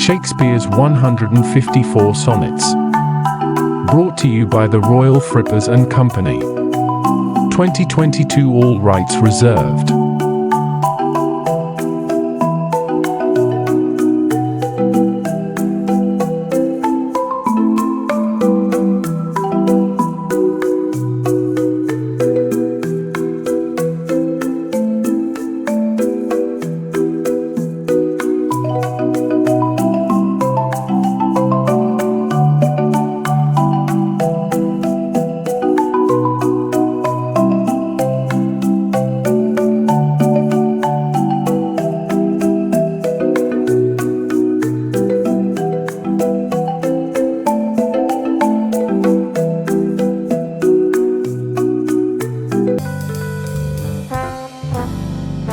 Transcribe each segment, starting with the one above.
Shakespeare's 154 Sonnets. Brought to you by the Royal Frippers and Company. 2022, all rights reserved.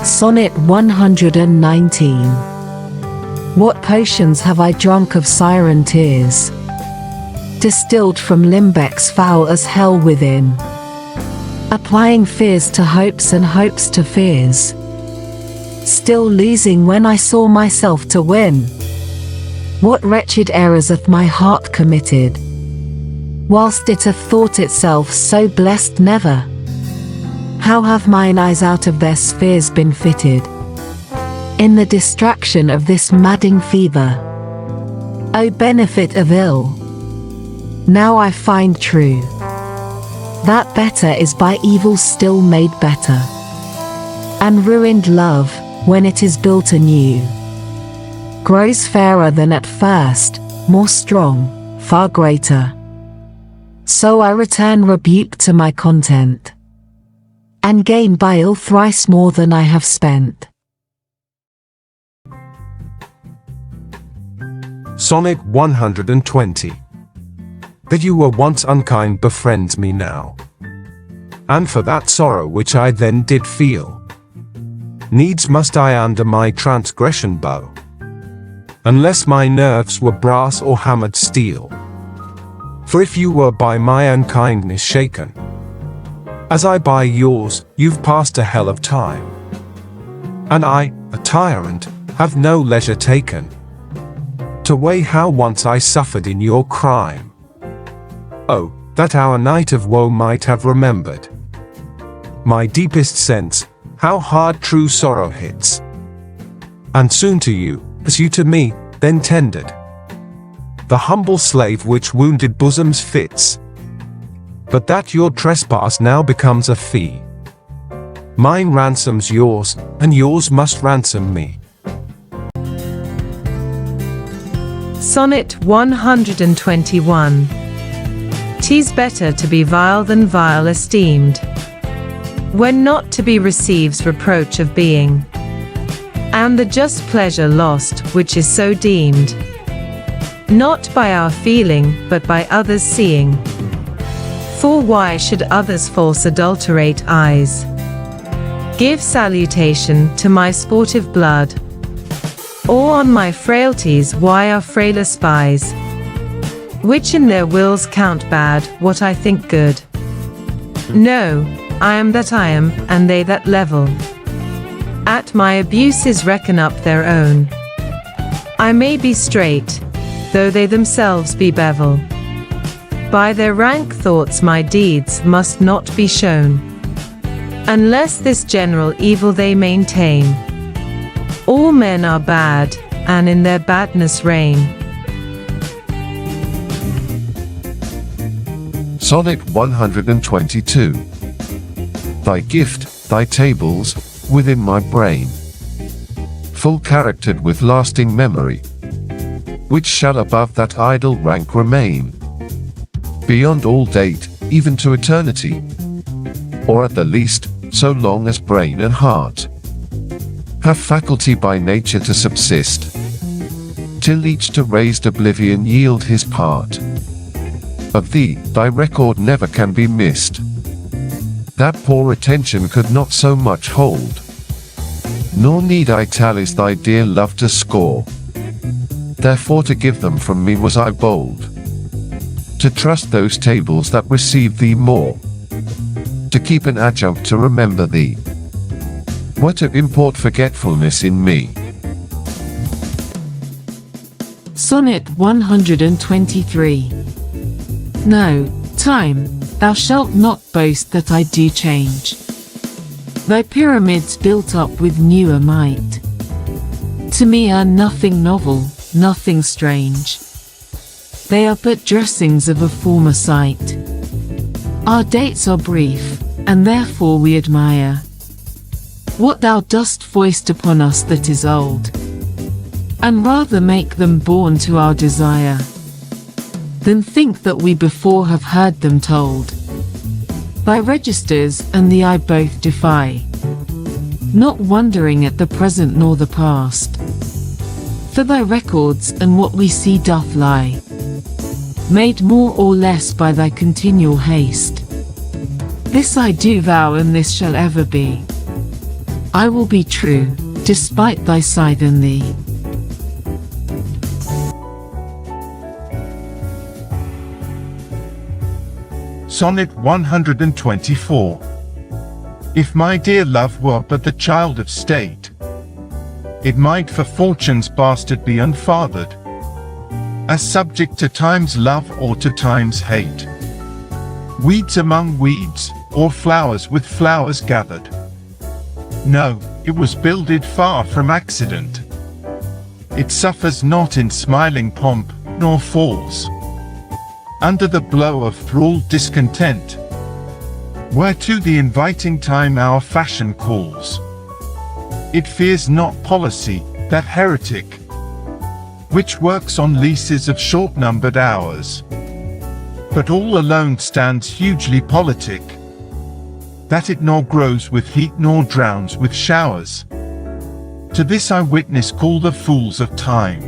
Sonnet 119. What potions have I drunk of siren tears, distilled from limbecks foul as hell within, applying fears to hopes and hopes to fears, still losing when I saw myself to win. What wretched errors hath my heart committed, whilst it hath thought itself so blessed never? How have mine eyes out of their spheres been fitted, in the distraction of this madding fever? O benefit of ill! Now I find true, that better is by evil still made better, and ruined love, when it is built anew, grows fairer than at first, more strong, far greater. So I return rebuke to my content, and gain by ill thrice more than I have spent. Sonnet 120. That you were once unkind befriends me now, and for that sorrow which I then did feel, needs must I under my transgression bow, unless my nerves were brass or hammered steel. For if you were by my unkindness shaken, as I by yours, you've passed a hell of time, and I, a tyrant, have no leisure taken to weigh how once I suffered in your crime. Oh, that our night of woe might have remembered my deepest sense, how hard true sorrow hits, and soon to you, as you to me, then tendered the humble slave which wounded bosoms fits. But that your trespass now becomes a fee, mine ransoms yours, and yours must ransom me. Sonnet 121. 'Tis better to be vile than vile esteemed, when not to be receives reproach of being, and the just pleasure lost which is so deemed, not by our feeling but by others' seeing. For why should others' false adulterate eyes give salutation to my sportive blood, or on my frailties why are frailer spies, which in their wills count bad what I think good? No, I am that I am, and they that level at my abuses reckon up their own. I may be straight, though they themselves be bevel. By their rank thoughts my deeds must not be shown, unless this general evil they maintain. All men are bad, and in their badness reign. Sonnet 122. Thy gift, thy tables, within my brain, full charactered with lasting memory, which shall above that idle rank remain, beyond all date, even to eternity, or at the least, so long as brain and heart have faculty by nature to subsist, till each to raised oblivion yield his part. Of thee, thy record never can be missed, that poor attention could not so much hold, nor need I tallies thy dear love to score. Therefore to give them from me was I bold, to trust those tables that receive thee more, to keep an adjunct to remember thee, were to import forgetfulness in me. Sonnet 123. No, time, thou shalt not boast that I do change thy pyramids built up with newer might. To me are nothing novel, nothing strange. They are but dressings of a former sight. Our dates are brief, and therefore we admire what thou dost foist upon us that is old, and rather make them born to our desire, than think that we before have heard them told. Thy registers and the eye both defy, not wondering at the present nor the past. For thy records and what we see doth lie, made more or less by thy continual haste. This I do vow, and this shall ever be. I will be true, despite thy scythe and thee. Sonnet 124. If my dear love were but the child of state, it might for fortune's bastard be unfathered, as subject to time's love or to time's hate. Weeds among weeds, or flowers with flowers gathered. No, it was builded far from accident. It suffers not in smiling pomp, nor falls under the blow of thralled discontent, whereto the inviting time our fashion calls. It fears not policy, that heretic, which works on leases of short-numbered hours, but all alone stands hugely politic, that it nor grows with heat nor drowns with showers. To this I witness call the fools of time,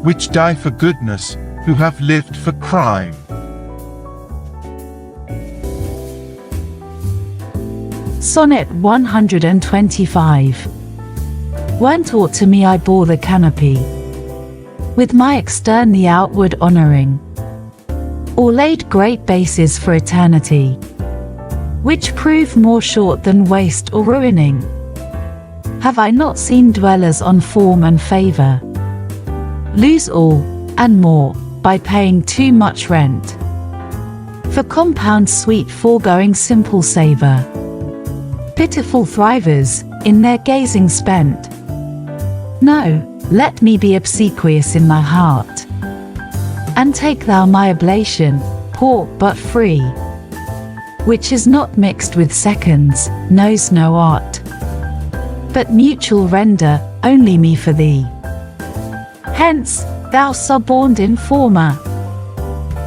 which die for goodness, who have lived for crime. Sonnet 125. When taught to me I bore the canopy, with my extern the outward honouring, or laid great bases for eternity, which prove more short than waste or ruining. Have I not seen dwellers on form and favour lose all, and more, by paying too much rent for compound sweet foregoing simple savour? Pitiful thrivers, in their gazing spent. No, let me be obsequious in thy heart, and take thou my oblation, poor but free, which is not mixed with seconds, knows no art, but mutual render only me for thee. Hence, thou suborned informer,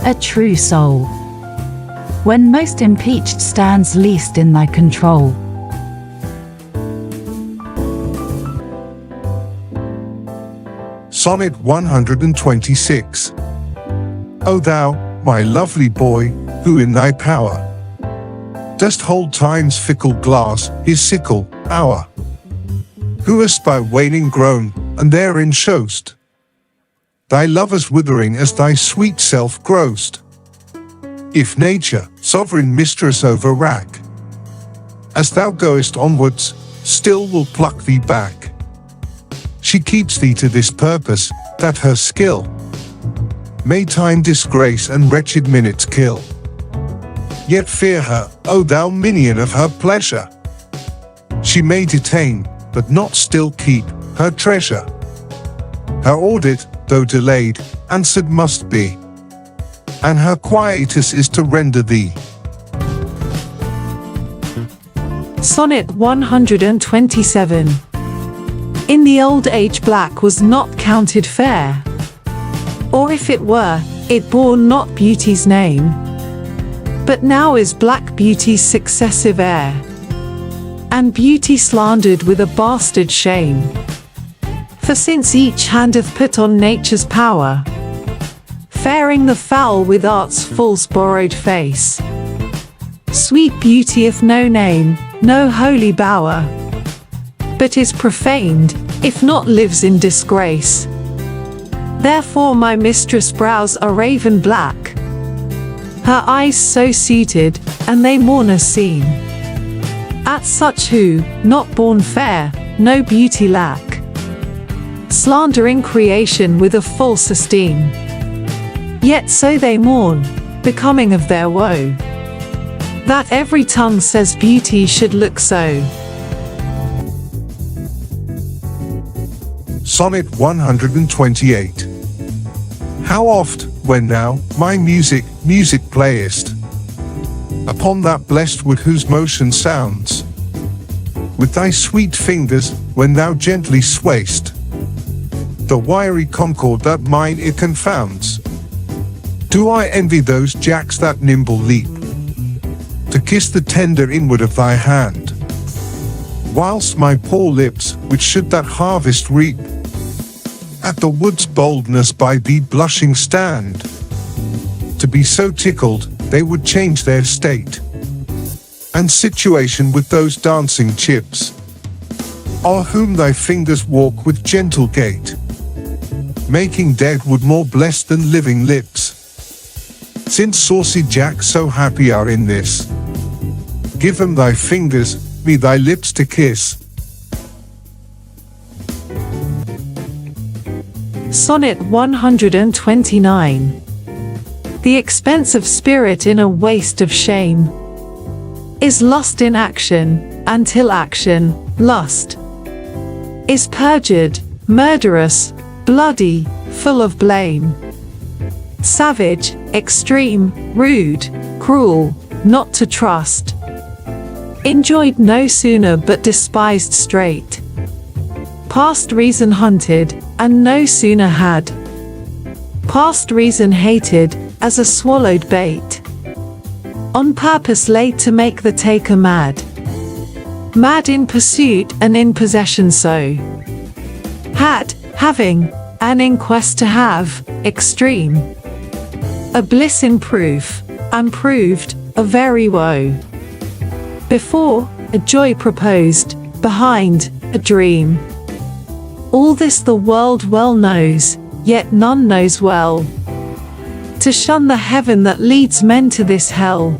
a true soul, when most impeached stands least in thy control. Sonnet 126. O thou, my lovely boy, who in thy power dost hold time's fickle glass, his sickle, hour, who hast by waning grown, and therein show'st thy lovers withering as thy sweet self grow'st. If nature, sovereign mistress over wrack, as thou goest onwards, still will pluck thee back. She keeps thee to this purpose, that her skill may time disgrace and wretched minutes kill. Yet fear her, O thou minion of her pleasure. She may detain, but not still keep, her treasure. Her audit, though delayed, answered must be, and her quietus is to render thee. Sonnet 127. In the old age black was not counted fair, or if it were, it bore not beauty's name, but now is black beauty's successive heir, and beauty slandered with a bastard shame. For since each hand hath put on nature's power, faring the foul with art's false borrowed face, sweet beauty hath no name, no holy bower, but is profaned, if not lives in disgrace. Therefore my mistress' brows are raven black, her eyes so suited, and they mourners seen, at such who, not born fair, no beauty lack. slandering creation with a false esteem. Yet so they mourn, becoming of their woe, that every tongue says beauty should look so. Sonnet 128. How oft, when thou my music playest, upon that blessed wood whose motion sounds, with thy sweet fingers, when thou gently sway'st the wiry concord that mine it confounds, do I envy those jacks that nimble leap to kiss the tender inward of thy hand, whilst my poor lips, which should that harvest reap, at the wood's boldness by thee blushing stand, to be so tickled, they would change their state and situation with those dancing chips, o'er whom thy fingers walk with gentle gait, making dead wood more blessed than living lips. Since saucy jacks so happy are in this, give them thy fingers, me thy lips to kiss. Sonnet 129. The expense of spirit in a waste of shame is lust in action, until action, lust, is perjured, murderous, bloody, full of blame, savage, extreme, rude, cruel, not to trust, enjoyed no sooner but despised straight, past reason hunted, and no sooner had, past reason hated, as a swallowed bait, on purpose laid to make the taker mad, mad in pursuit and in possession so, had, having, and in quest to have, extreme, a bliss in proof, unproved, a very woe, before, a joy proposed, behind, a dream. All this the world well knows, yet none knows well, to shun the heaven that leads men to this hell.